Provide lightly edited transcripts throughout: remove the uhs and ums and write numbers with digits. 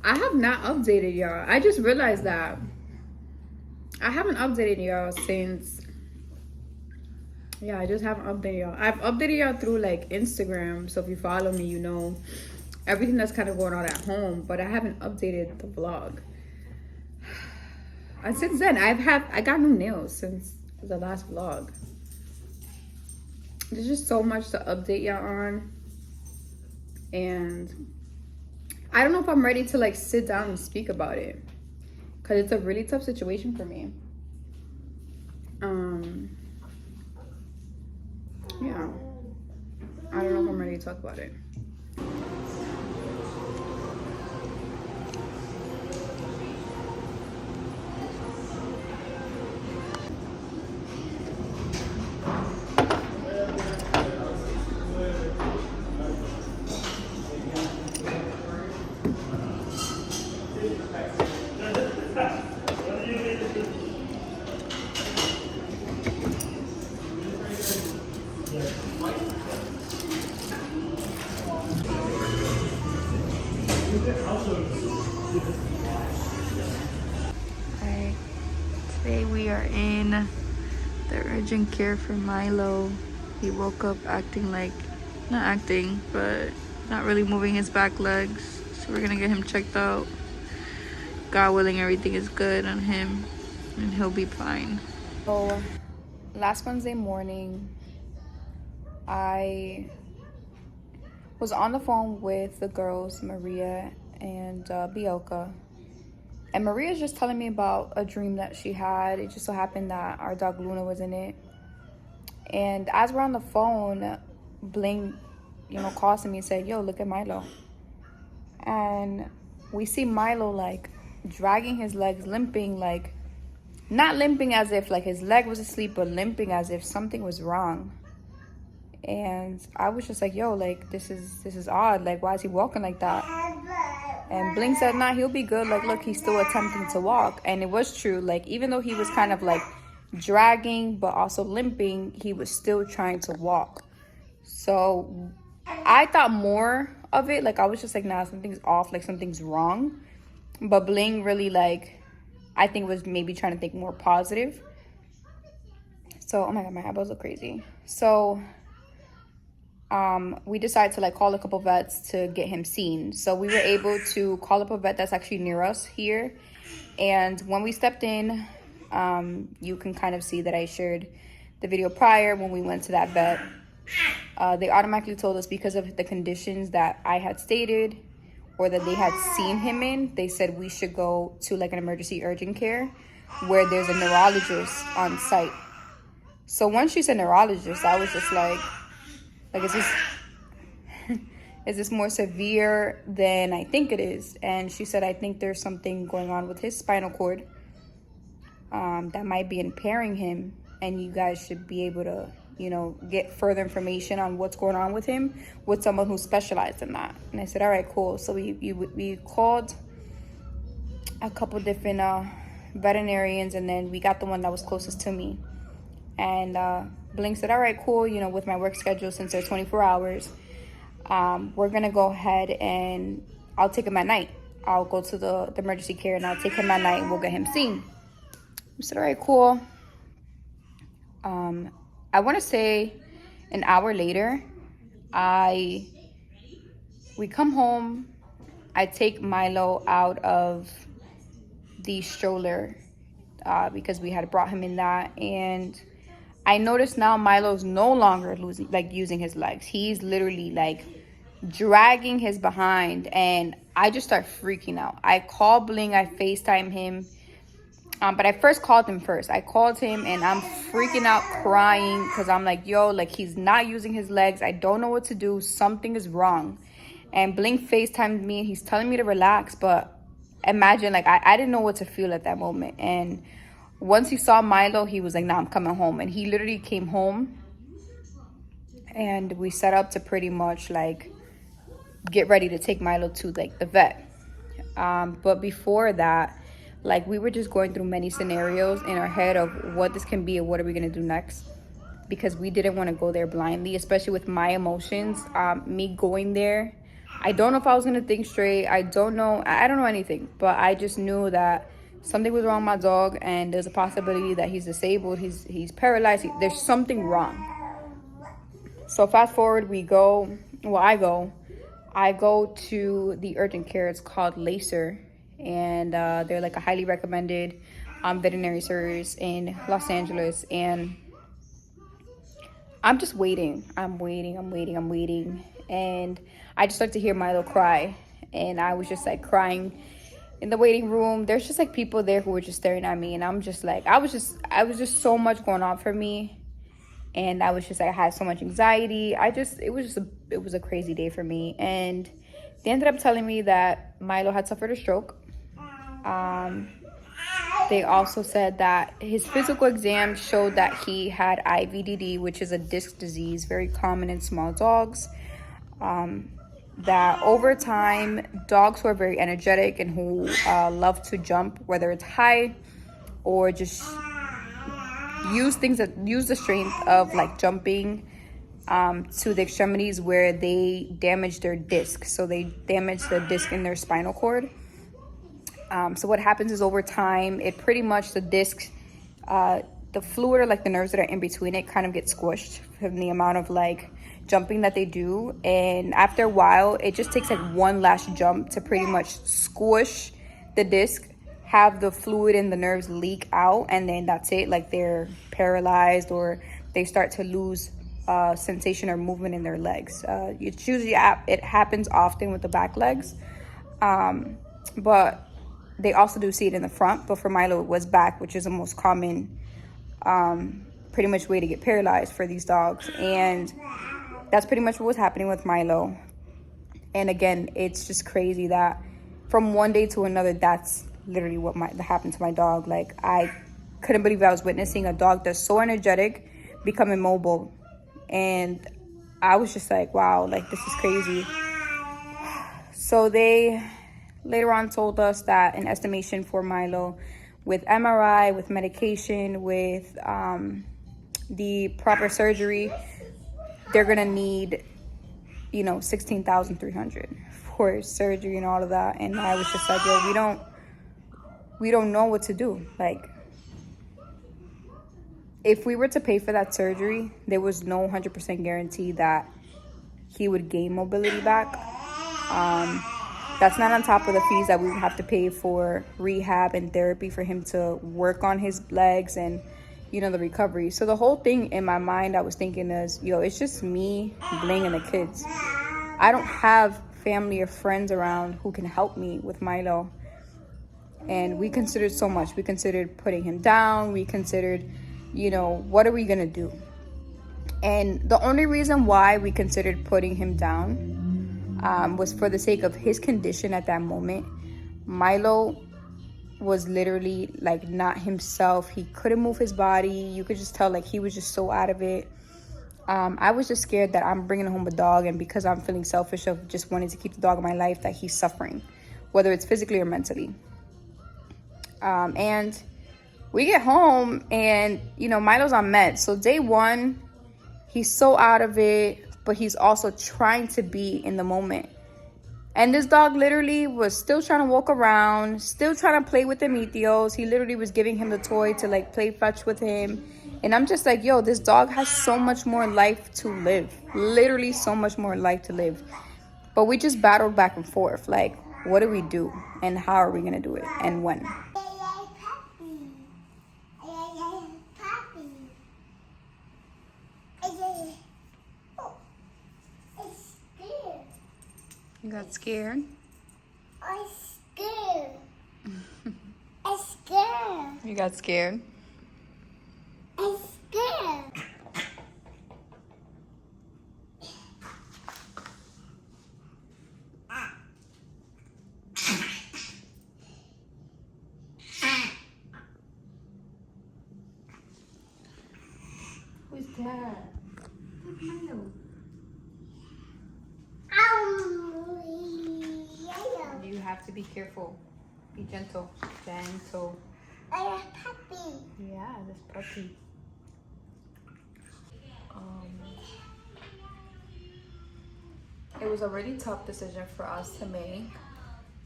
I have not updated y'all. I just realized that I haven't updated y'all since. Yeah, I just haven't updated y'all. I've updated y'all through like Instagram. So if you follow me, you know everything that's kind of going on at home. But I haven't updated the vlog. And since then, I got new nails since the last vlog. There's just so much to update y'all on, and I don't know if I'm ready to like sit down and speak about it, because it's a really tough situation for me. Yeah, I don't know if I'm ready to talk about it. Alright, today we are in the urgent care for Mielo. He woke up acting like, not acting, but not really moving his back legs. So we're gonna get him checked out. God willing, everything is good on him and he'll be fine. So, last Wednesday morning, I was on the phone with the girls, Maria and Bielka. And Maria's just telling me about a dream that she had. It just so happened that our dog Luna was in it. And as we're on the phone, Bling, calls to me and said, "Yo, look at Mielo." And we see Mielo like dragging his legs, limping, like not limping as if like his leg was asleep, but limping as if something was wrong. And I was just like, "Yo, like this is odd. Like, why is he walking like that?" And Bling said, "Nah, he'll be good. Like, look, he's still attempting to walk." And it was true. Like, even though he was kind of like dragging, but also limping, he was still trying to walk. So I thought more of it. Like, I was just like, nah, something's off. Like, something's wrong. But Bling really, like, I think was maybe trying to think more positive. So, oh my God, my eyeballs look crazy. So we decided to like call a couple vets to get him seen. So we were able to call up a vet that's actually near us here. And when we stepped in, you can kind of see that I shared the video prior when we went to that vet. They automatically told us because of the conditions that I had stated or that they had seen him in, they said we should go to like an emergency urgent care where there's a neurologist on site. So once she said neurologist, I was just like is this more severe than I think it is? And she said, I think there's something going on with his spinal cord that might be impairing him, and you guys should be able to, get further information on what's going on with him with someone who specialized in that. And I said, all right, cool. So we called a couple different veterinarians, and then we got the one that was closest to me. And Bling said, all right, cool, with my work schedule, since they're 24 hours, we're going to go ahead and I'll take him at night. I'll go to the emergency care and I'll take him at night and we'll get him seen. I said, all right, cool. I want to say an hour later, we come home. I take Mielo out of the stroller because we had brought him in that, and I noticed now Milo's no longer using his legs. He's literally like dragging his behind, and I just start freaking out. I call Bling, I FaceTime him, but I first called him first. I called him and I'm freaking out, crying, because I'm like, yo, like he's not using his legs. I don't know what to do. Something is wrong. And Bling FaceTimed me and he's telling me to relax, but imagine, like I didn't know what to feel at that moment. And once he saw Mielo, he was like, nah, I'm coming home. And he literally came home and we set up to pretty much like get ready to take Mielo to like the vet. But before that, like we were just going through many scenarios in our head of what this can be and what are we going to do next, because we didn't want to go there blindly, especially with my emotions. Me going there I don't know if I was gonna think straight. I don't know. I don't know anything, but I just knew that something was wrong with my dog, and there's a possibility that he's disabled. He's paralyzed. There's something wrong. So fast forward, we go. Well, I go to the urgent care. It's called Lacer, and they're like a highly recommended veterinary service in Los Angeles. And I'm just waiting. I'm waiting. And I just start to hear Milo cry. And I was just like crying in the waiting room. There's just like people there who were just staring at me. And I'm just like, I was just so much going on for me. And I was just like, I had so much anxiety. It was a crazy day for me. And they ended up telling me that Milo had suffered a stroke. They also said that his physical exam showed that he had IVDD, which is a disc disease, very common in small dogs. That over time, dogs who are very energetic and who love to jump, whether it's high or just use the strength of like jumping to the extremities where they damage their disc. So they damage the disc in their spinal cord. So what happens is over time, it pretty much the disc, the fluid or like the nerves that are in between it kind of get squished from the amount of like jumping that they do. And after a while, it just takes like one last jump to pretty much squish the disc, have the fluid and the nerves leak out, and then that's it. Like they're paralyzed or they start to lose sensation or movement in their legs. It's usually it happens often with the back legs, but they also do see it in the front. But for Milo, it was back, which is the most common pretty much way to get paralyzed for these dogs. And that's pretty much what was happening with Milo. And again, it's just crazy that from one day to another, that's literally what happened to my dog. Like, I couldn't believe I was witnessing a dog that's so energetic become immobile. And I was just like, wow, like, this is crazy. So they later on told us that an estimation for Milo with MRI, with medication, with the proper surgery, they're gonna need, you know, $16,300 for surgery and all of that. And I was just like, yo, we don't know what to do. Like, if we were to pay for that surgery, there was no 100% guarantee that he would gain mobility back. That's not on top of the fees that we would have to pay for rehab and therapy for him to work on his legs and, you know, the recovery. So the whole thing in my mind, I was thinking is, yo, it's just me, Bling, and the kids. I don't have family or friends around who can help me with Milo. And we considered so much. We considered putting him down. We considered, you know, what are we going to do? And the only reason why we considered putting him down was for the sake of his condition at that moment. Milo was literally like not himself. He couldn't move his body. You could just tell like he was just so out of it. I was just scared that I'm bringing home a dog, and because I'm feeling selfish of just wanting to keep the dog in my life, that he's suffering, whether it's physically or mentally. And we get home and, you know, Milo's on meds. So day one, he's so out of it, but he's also trying to be in the moment. And this dog literally was still trying to walk around, still trying to play with the Meteos. He literally was giving him the toy to like play fetch with him. And I'm just like, yo, this dog has so much more life to live. Literally so much more life to live. But we just battled back and forth. Like, what do we do? And how are we going to do it? And when? You got scared? I'm scared. I'm scared. You got scared? I'm scared. Who's that? That's Milo. You have to be careful. Be gentle. Gentle. I'm a puppy. Yeah, this puppy. It was a really tough decision for us to make.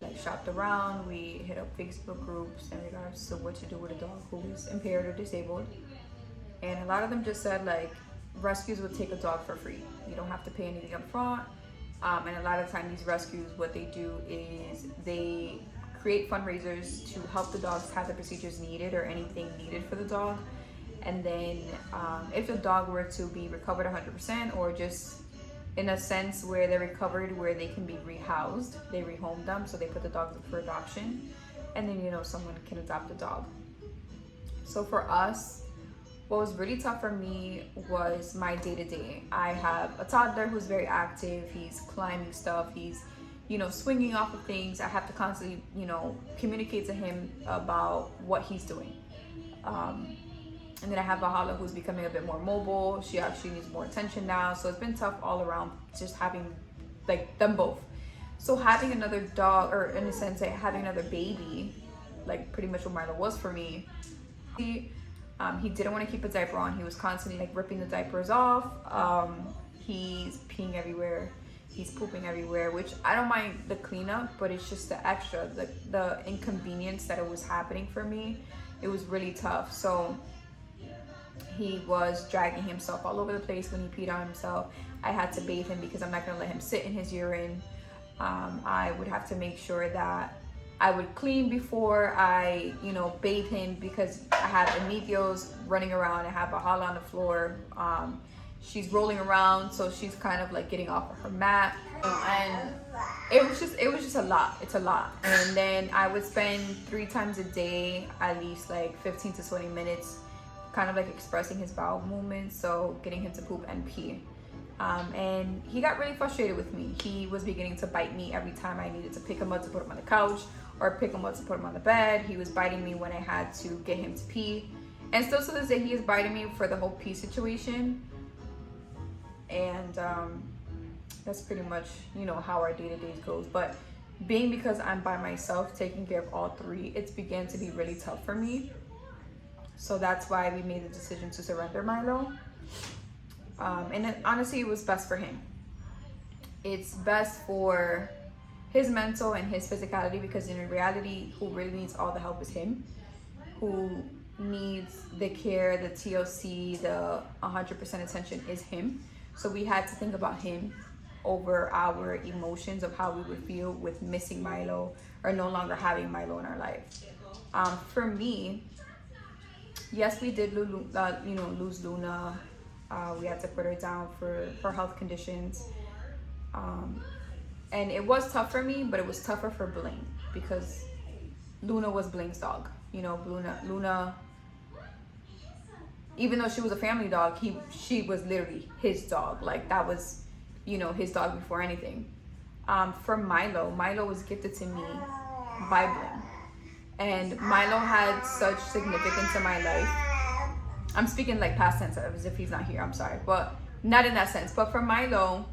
Like, shopped around, we hit up Facebook groups in regards to what to do with a dog who is impaired or disabled. And a lot of them just said, like, rescues would take a dog for free. You don't have to pay anything up front. And a lot of times these rescues, what they do is they create fundraisers to help the dogs have the procedures needed or anything needed for the dog. And then if the dog were to be recovered 100% or just in a sense where they're recovered, where they can be rehoused, they rehome them. So they put the dogs up for adoption, and then, you know, someone can adopt the dog. So for us, what was really tough for me was my day-to-day. I have a toddler who's very active. He's climbing stuff. He's, you know, swinging off of things. I have to constantly, you know, communicate to him about what he's doing. And then I have Valhalla, who's becoming a bit more mobile. She actually needs more attention now. So it's been tough all around, just having like them both. So having another dog, or in a sense, like, having another baby, like pretty much what Mielo was for me. He didn't want to keep a diaper on. He was constantly like ripping the diapers off. He's peeing everywhere. He's pooping everywhere, which I don't mind the cleanup, but it's just the extra, the inconvenience that it was happening for me. It was really tough. So he was dragging himself all over the place when he peed on himself. I had to bathe him because I'm not gonna let him sit in his urine. I would have to make sure that I would clean before I, you know, bathe him, because I have Emilios running around. I have Valhalla on the floor. She's rolling around, so she's kind of like getting off of her mat, and it was just a lot. It's a lot. And then I would spend 3 times a day, at least like 15 to 20 minutes, kind of like expressing his bowel movements, so getting him to poop and pee. And he got really frustrated with me. He was beginning to bite me every time I needed to pick him up to put him on the couch, or pick him up to put him on the bed. He was biting me when I had to get him to pee. And still to this day, he is biting me for the whole pee situation. And that's pretty much, you know, how our day-to-day goes. But being, because I'm by myself taking care of all 3, it's began to be really tough for me. So that's why we made the decision to surrender Mielo. And honestly, it was best for him. It's best for his mental and his physicality, because in reality, who really needs all the help is him. Who needs the care, the TLC, the 100% attention is him. So we had to think about him over our emotions of how we would feel with missing Mielo or no longer having Mielo in our life. For me, yes, we did lose Luna. We had to put her down for her health conditions. And it was tough for me, but it was tougher for Bling, because Luna was Bling's dog. You know, Luna, even though she was a family dog, she was literally his dog. Like, that was, you know, his dog before anything. For Mielo was gifted to me by Bling. And Mielo had such significance in my life. I'm speaking like past tense, as if he's not here, I'm sorry. But not in that sense. But for Mielo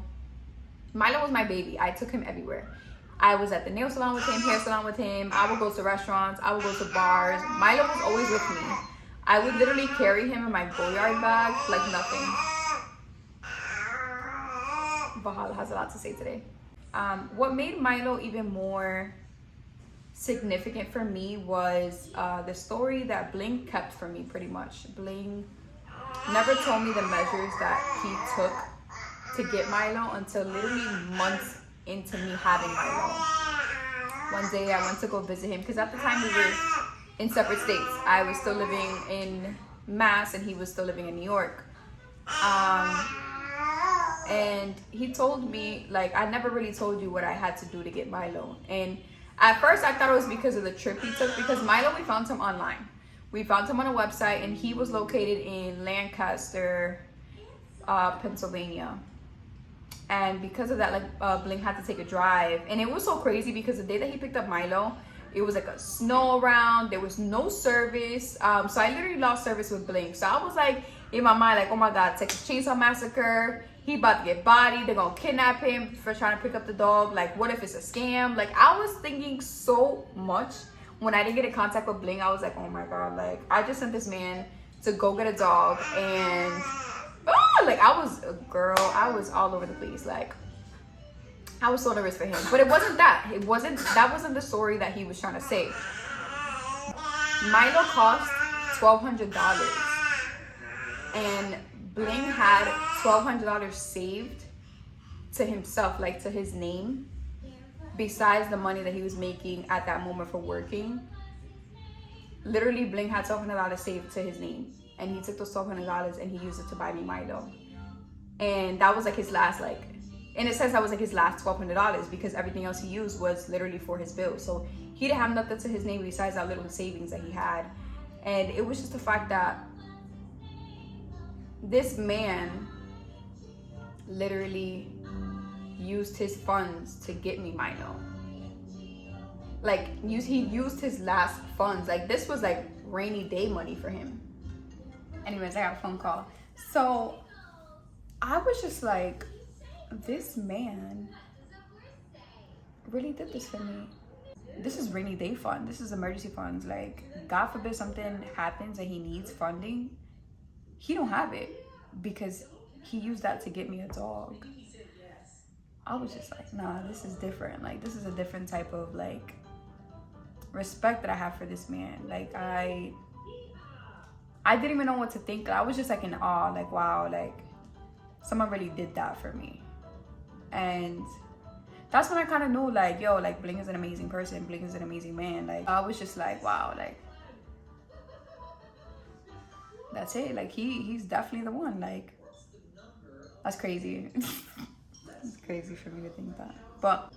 was my baby. I took him everywhere. I was at the nail salon with him, hair salon with him. I would go to restaurants. I would go to bars. Mielo was always with me. I would literally carry him in my Goyard bag like nothing. Valhalla has a lot to say today. What made Mielo even more significant for me was the story that Bling kept from me, pretty much. Bling never told me the measures that he took to get Mielo until literally months into me having Mielo. One day I went to go visit him, because at the time we were in separate states. I was still living in Mass and he was still living in New York. And he told me, like, I never really told you what I had to do to get Mielo. And at first I thought it was because of the trip he took, because Mielo, we found him online. We found him on a website, and he was located in Lancaster, Pennsylvania. And because of that, like, Bling had to take a drive. And it was so crazy because the day that he picked up Mielo, it was like a snow around. There was no service. So I literally lost service with Bling. So I was like, in my mind, like, oh my God, Texas Chainsaw Massacre. He about to get bodied. They're going to kidnap him for trying to pick up the dog. Like, what if it's a scam? Like, I was thinking so much. When I didn't get in contact with Bling, I was like, oh my God, like, I just sent this man to go get a dog. And like, I was a girl. I was all over the place. Like, I was so nervous for him. But it wasn't that. That wasn't the story that he was trying to say. Mielo cost $1,200. And Bling had $1,200 saved to himself, like to his name, besides the money that he was making at that moment for working. Literally, Bling had $1,200 saved to his name, and he took those $1,200 and he used it to buy me Mielo. And that was like his last, like, in a sense, that was like his last $1,200, because everything else he used was literally for his bills. So he didn't have nothing to his name besides that little savings that he had. And it was just the fact that this man literally used his funds to get me Mielo. Like, he used his last funds. Like, this was like rainy day money for him. Anyways, I got a phone call. So I was just like, this man really did this for me. This is rainy day fund. This is emergency funds. Like, God forbid something happens and he needs funding, he don't have it because he used that to get me a dog. I was just like, nah, this is different. Like, this is a different type of like respect that I have for this man. Like, I didn't even know what to think. I was just like in awe, like, wow, like someone really did that for me. And that's when I kind of knew, like, yo, like Bling is an amazing person. Bling is an amazing man. Like, I was just like, wow, like that's it. Like, he's definitely the one. Like, that's crazy. It's crazy for me to think that, but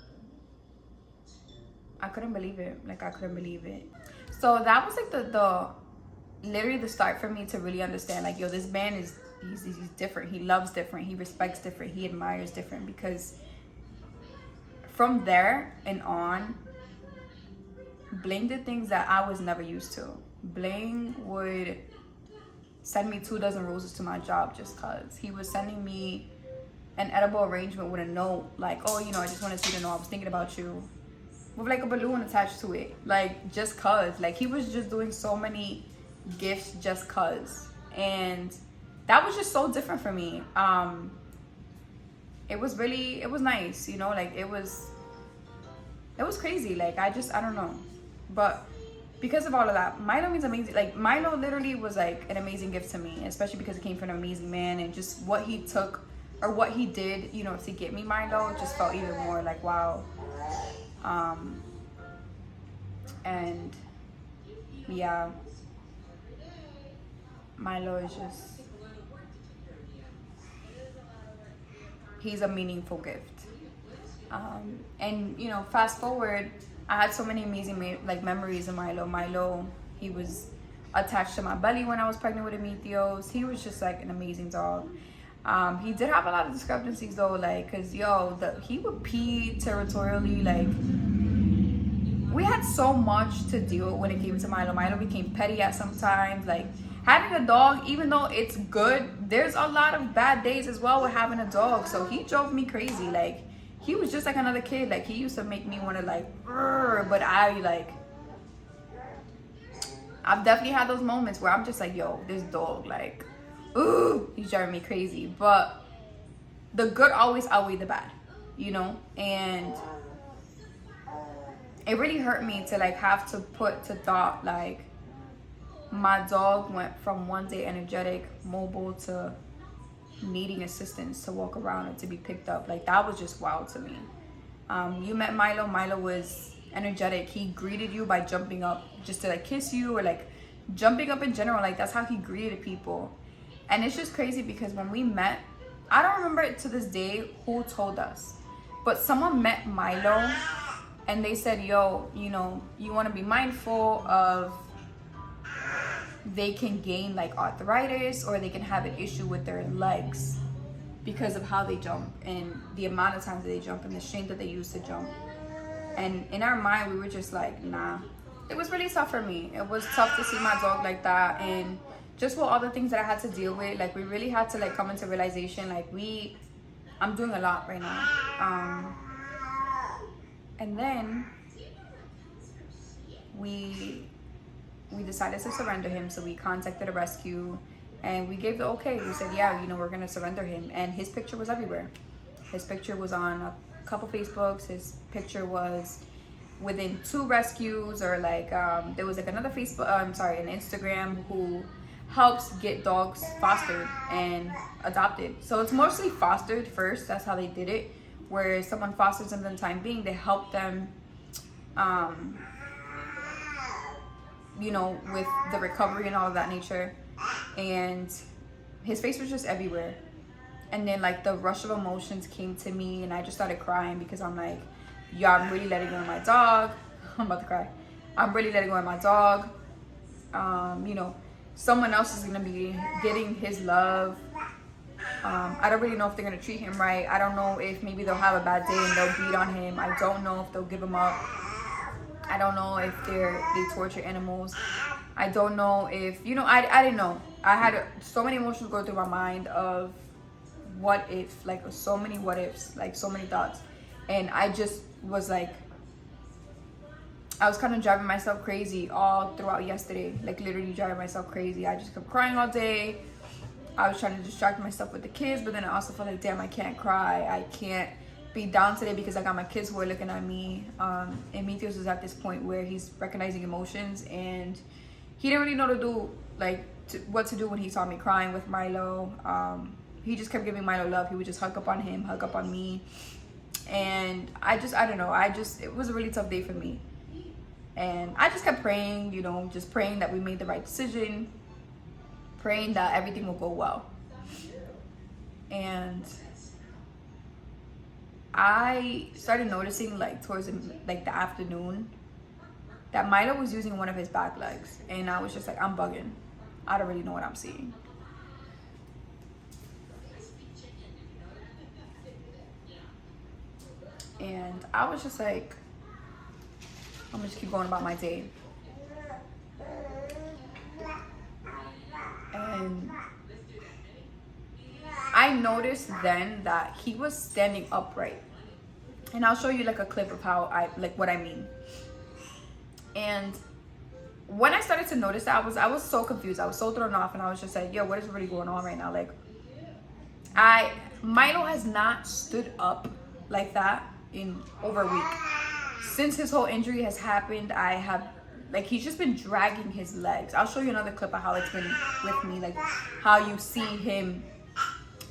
I couldn't believe it. Like, I couldn't believe it. So that was like the literally the start for me to really understand, like, yo, this man is he's different. He loves different. He respects different. He admires different. Because from there and on, Bling did things that I was never used to. Bling would send me 2 dozen roses to my job just cause. He was sending me an edible arrangement with a note, like, oh, you know, I just wanted you to know I was thinking about you, with like a balloon attached to it, like, just cause. Like, he was just doing so many gifts just cause. And that was just so different for me. It was nice, you know, like, it was crazy. Like, I don't know. But because of all of that, Mielo means amazing. Like, Mielo literally was like an amazing gift to me, especially because it came from an amazing man, and just what he took or what he did, you know, to get me Mielo just felt even more like, wow. And yeah, Mielo is just, he's a meaningful gift. And you know, fast forward, I had so many amazing memories of Mielo. Mielo, he was attached to my belly when I was pregnant with Amethos. He was just like an amazing dog. He did have a lot of discrepancies though, like, cause yo, he would pee territorially. Like, we had so much to deal with when it came to Mielo. Mielo became petty at some times. Like, having a dog, even though it's good, there's a lot of bad days as well with having a dog. So he drove me crazy. Like, he was just like another kid. Like, he used to make me want to like, but I've definitely had those moments where I'm just like, yo, this dog, like, ooh, he's driving me crazy. But the good always outweigh the bad, you know? And it really hurt me to like have to put to thought, like, my dog went from one day energetic, mobile, to needing assistance to walk around and to be picked up. Like, that was just wild to me. You met Mielo. Mielo was energetic. He greeted you by jumping up just to like kiss you, or like jumping up in general. Like, that's how he greeted people. And it's just crazy because when we met, I don't remember it to this day who told us, but someone met Mielo and they said, yo, you know, you want to be mindful of, they can gain like arthritis, or they can have an issue with their legs because of how they jump and the amount of times that they jump and the strength that they use to jump. And in our mind, we were just like, nah. It was really tough for me. It was tough to see my dog like that, and just with all the things that I had to deal with. Like, we really had to like come into realization, like, I'm doing a lot right now. And then we decided to surrender him. So we contacted a rescue and we gave the okay. We said, yeah, you know, we're gonna surrender him. And his picture was everywhere. His picture was on a couple Facebooks. His picture was within 2 rescues, or like there was like another Facebook, an Instagram who helps get dogs fostered and adopted. So it's mostly fostered first. That's how they did it. Where someone fosters them for the time being, they help them, you know, with the recovery and all of that nature. And his face was just everywhere. And then like the rush of emotions came to me, and I just started crying because I'm like, yeah, I'm really letting go of my dog. I'm about to cry. I'm really letting go of my dog. You know, someone else is gonna be getting his love. I don't really know if they're gonna treat him right. I don't know if maybe they'll have a bad day and they'll beat on him. I don't know if they'll give him up. I don't know if they torture animals. I don't know if, you know, I didn't know. I had so many emotions go through my mind of what if, like so many what ifs, like so many thoughts. And I just was like, I was kind of driving myself crazy all throughout yesterday, like literally driving myself crazy. I just kept crying all day. I was trying to distract myself with the kids, but then I also felt like, damn, I can't cry. I can't be down today because I got my kids who are looking at me. And Meteos is at this point where he's recognizing emotions, and he didn't really know to do, like, what to do when he saw me crying with Mielo. He just kept giving Mielo love. He would just hug up on him, hug up on me. And I don't know. It was a really tough day for me. And I just kept praying, you know, just praying that we made the right decision, praying that everything will go well. And I started noticing, like, towards like the afternoon, that Mielo was using one of his back legs. And I was just like, I'm bugging. I don't really know what I'm seeing. And I was just like, I'm gonna just keep going about my day. And I noticed then that he was standing upright. And I'll show you like a clip of how what I mean. And when I started to notice that, I was so confused. I was so thrown off, and I was just like, yo, what is really going on right now? Like, Mielo has not stood up like that in over a week. Since his whole injury has happened, he's just been dragging his legs. I'll show you another clip of how it's been with me, like how you see him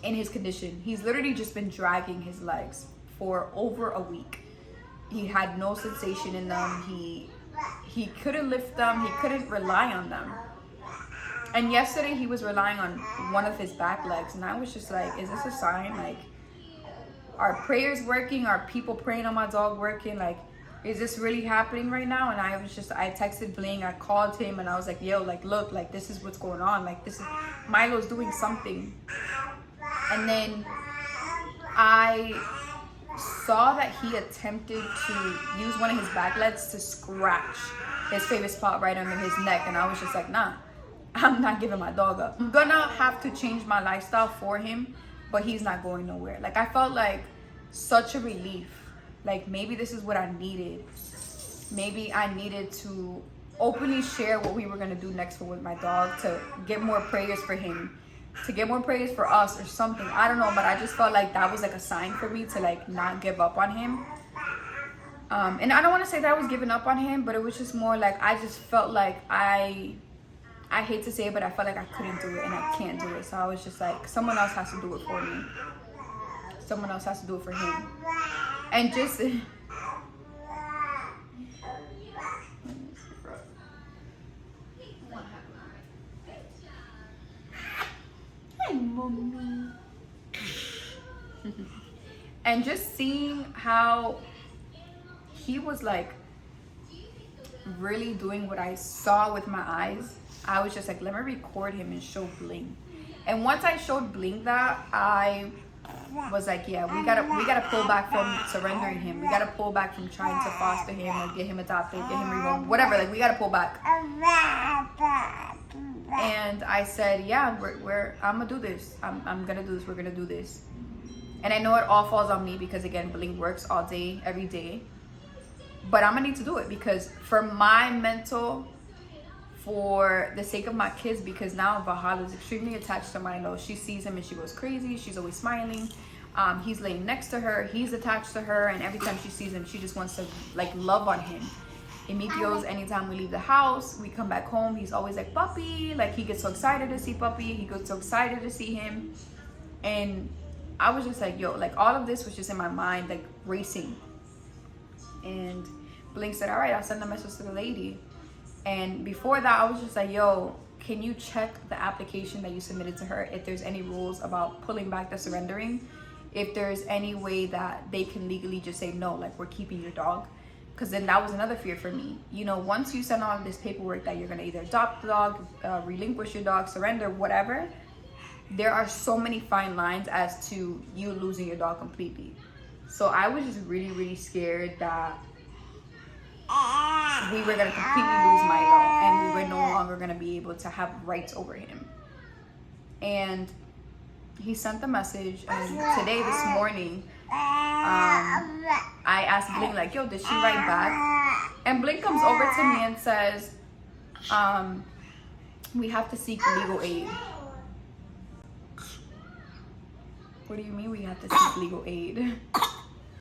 in his condition. He's literally just been dragging his legs for over a week. He had no sensation in them. He couldn't lift them. He couldn't rely on them. And yesterday he was relying on one of his back legs, and I was just like, is this a sign? Like, are prayers working? Are people praying on my dog working? Like, is this really happening right now? And I texted Bling, I called him, and I was like, yo, like, look, like, this is what's going on. Like, this is, Milo's doing something. And then I saw that he attempted to use one of his back legs to scratch his favorite spot right under his neck. And I was just like, nah, I'm not giving my dog up. I'm gonna have to change my lifestyle for him, but he's not going nowhere. Like, I felt like such a relief. Like, maybe this is what I needed. Maybe I needed to openly share what we were gonna do next with my dog, to get more prayers for him, to get more prayers for us or something. I don't know, but I just felt like that was like a sign for me to like not give up on him. And I don't want to say that I was giving up on him, but it was just more like I just felt like I hate to say it, but I felt like I couldn't do it and I can't do it. So I was just like, someone else has to do it for me. Someone else has to do it for him. And just hi, mommy. And just seeing how he was like really doing what I saw with my eyes, I was just like, let me record him and show Bling. And once I showed Bling that, I was like, yeah, we gotta pull back from surrendering him. We gotta pull back from trying to foster him or get him adopted, get him removed, whatever. Like, we gotta pull back. And I said, yeah, I'm gonna do this. I'm gonna do this. We're gonna do this. And I know it all falls on me because, again, Bling works all day, every day. But I'm gonna need to do it because for my mental, for the sake of my kids, because now Valhalla is extremely attached to Mielo. She sees him and she goes crazy. She's always smiling. He's laying next to her, he's attached to her, and every time she sees him, she just wants to like love on him. Emilio's, anytime we leave the house, we come back home, he's always like, puppy. Like, he gets so excited to see puppy, he gets so excited to see him. And I was just like, yo, like all of this was just in my mind, like racing. And Blink said, all right, I'll send a message to the lady. And before that, I was just like, yo, can you check the application that you submitted to her if there's any rules about pulling back the surrendering, if there's any way that they can legally just say no, like, we're keeping your dog. Because then that was another fear for me. You know, once you send all of this paperwork that you're going to either adopt the dog, relinquish your dog, surrender, whatever, there are so many fine lines as to you losing your dog completely. So I was just really, really scared that we were going to completely lose Mielo and we were no longer going to be able to have rights over him. And he sent the message, and today, this morning, I asked Blink, like, yo, did she write back? And Blink comes over to me and says, we have to seek legal aid. What do you mean we have to seek legal aid?